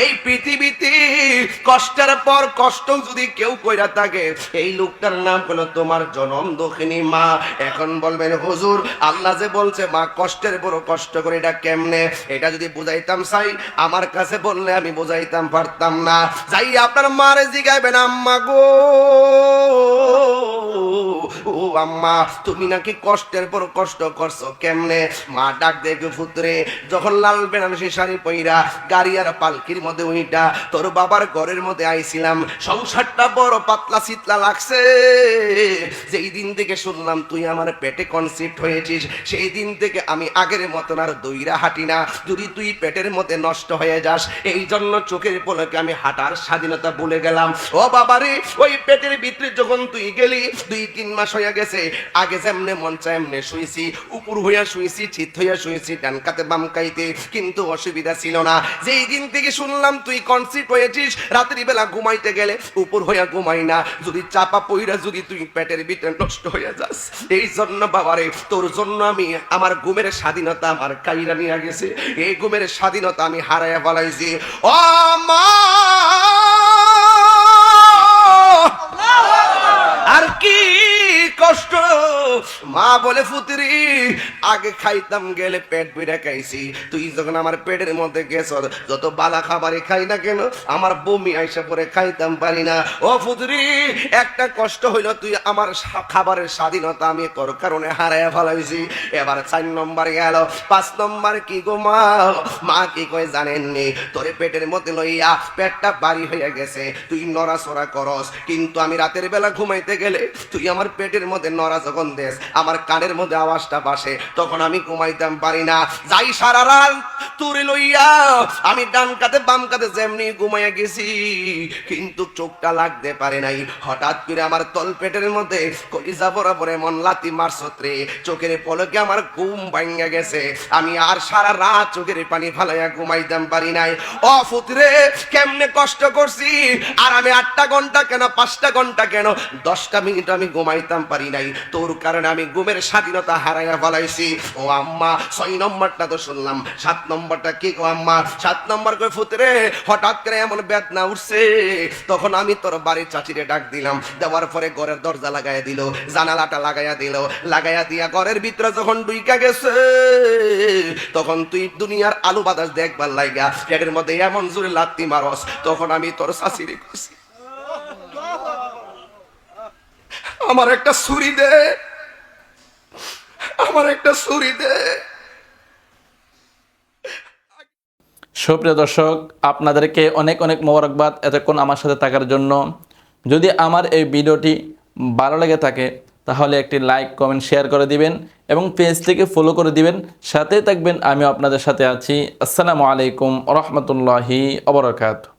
এই পৃথিবীতে কষ্টের পর কষ্ট যদি কেউ কইরা থাকে, এই লোকটার নাম হলো তোমার জনম দুঃখিনী মা। এখন বলবেন হুজুর, আল্লাহ যে বলছে মা কষ্টের বড় কষ্ট করে, এটা কেমনে? এটা যদি বুঝাইতাম চাই, আমার কাছে বললে আমি বুঝাইতাম পারতাম না। যাই আপনার মারে জিগাইবেন, আম্মা গো, ও আম্মা, তুমি নাকি কষ্টের পর কষ্ট করছো, কেমনে? মা ডাক দেখে, পুত্রে, যখন লাল বেনারসি শাড়ি পইরা গাড়ি আর পালকির মধ্যে উইটা তোর বাবার ঘরের মধ্যে আইছিলাম, সংসারটা বড় পাতলা শীতলা লাগছে। যেই দিন থেকে শুনলাম তুই আমার পেটে কনসিপ্ট হয়েছিস, সেই দিন থেকে আমি আগের মতন আর দইরা হাঁটি না। যদি তুই পেটের মধ্যে নষ্ট হয়ে যাস, এই জন্য চোখের পলকে আমি হাঁটার স্বাধীনতা ভুলে গেলাম। ও বাবারে, ওই পেটের ভিতরে যখন তুই গেলি 2-3 মাস হয়ে গেছে, আগে যেমনে মন চায় এমনে শুয়েছি, উপর হইয়া শুয়েছি, চিত হইয়া শুয়েছি, ডান কাতে বাম কাইতে, কিন্তু অসুবিধা ছিল না। যেই দিন থেকে শুনলাম তুই কনসিপ্ট হয়েছিস, রাত্রি বেলা ঘুমাইতে গেলে উপর হইয়া ঘুমাই না, যদি চাপা পইরা যদি তুই পেটের ভিতরে নষ্ট হইয়া যাস, এই জন্য বাবারে তোর জন্য আমি আমার ঘুমের স্বাধীনতা আমার কাইরা নিয়ে গেছে, এই ঘুমের স্বাধীনতা আমি হারাইয়া ফেলাইছি। ও মা, আর কি কষ্ট! মা বলে, পুত্রি, আগে খাইতাম গেলে পেট ভরে খাইছি, তুই যখন আমার পেটের মধ্যে গেছ, যত বালা খাবারই খাই না কেন আমার বমি আইসা পরে খাইতাম পারি না। ও পুত্রি, একটা কষ্ট হইল, তুই আমার খাবারের স্বাধীনতা আমি তোর কারণে হারাইয়া ফেলাইছি। এবার 4 নম্বর গেল। 5 নম্বর কি গো মা? মা কি কয় জানেননি? তোরে পেটের মধ্যে লইয়া পেটটা বাড়ি হয়ে গেছে, তুই নড়াচড়া করস, কিন্তু আমি রাতের বেলা ঘুমাইতে গেলে তুই আমার পেটের মধ্যে নড়া যখন দেশ, আমার কানের মধ্যে আওয়াজটা বাসে, তখন আমি ঘুমাইতাম পারি না। যাই সারা রাত তুরে লইয়া আমি ডান কাতে বাম কাতে যেমনি ঘুমাইয়া গেছি, কিন্তু চোখটা লাগতে পারে নাই। হঠাৎ করে আমার তল পেটের মধ্যে কলিজা বরাবর এমন লাথি মারছত রে, চোখের পলকে আমার ঘুম ভাঙা গেছে। আমি আর সারা রাত চোখের পানি ফালাইয়া ঘুমাইতাম পারি নাই। ও পুত্রে, কেমনে কষ্ট করছি! আর আমি 8টা ঘন্টা কেন, 5টা ঘন্টা কেন, 10টা মিনিট আমি ঘুমাইতাম পারি নাই, তোর কারণে আমি ঘুমের স্বাধীনতা হারাইয়া ফেলাইছি। ও আম্মা, 6 নম্বরটা তো শুনলাম, 7 নম্বরটা কি গো আম্মা? 7 নম্বর কই, পুত্রে, হঠাৎ করে এমন বেদনা উঠছে, তখন আমি তোর বাড়ির চাচিরে ডাক দিলাম, দেওয়ার পরে ঘরের দরজা লাগাইয়া দিল, জানালাটা লাগাইয়া দিল, লাগাইয়া দিয়া ঘরের ভিতরে যখন ঢুইকা গেছে, তখন তুই দুনিয়ার আলু বাতাস দেখবার লাইগা পেটের মধ্যে এমন জোরে লাত্তি মারস, তখন আমি তোর চাচিরে কইছি, আমার একটা ছুরি দে, আমার একটা ছুরি দে। সুপ্রিয় দর্শক, আপনাদেরকে অনেক অনেক মোবারকবাদ এতক্ষণ আমার সাথে থাকার জন্য। যদি আমার এই ভিডিওটি ভালো লেগে থাকে তাহলে একটি লাইক, কমেন্ট, শেয়ার করে দিবেন এবং পেজ থেকে ফলো করে দিবেন। সাথে থাকবেন, আমিও আপনাদের সাথে আছি। আসসালামু আলাইকুম ওয়া রাহমাতুল্লাহি ওয়া বারাকাতুহু।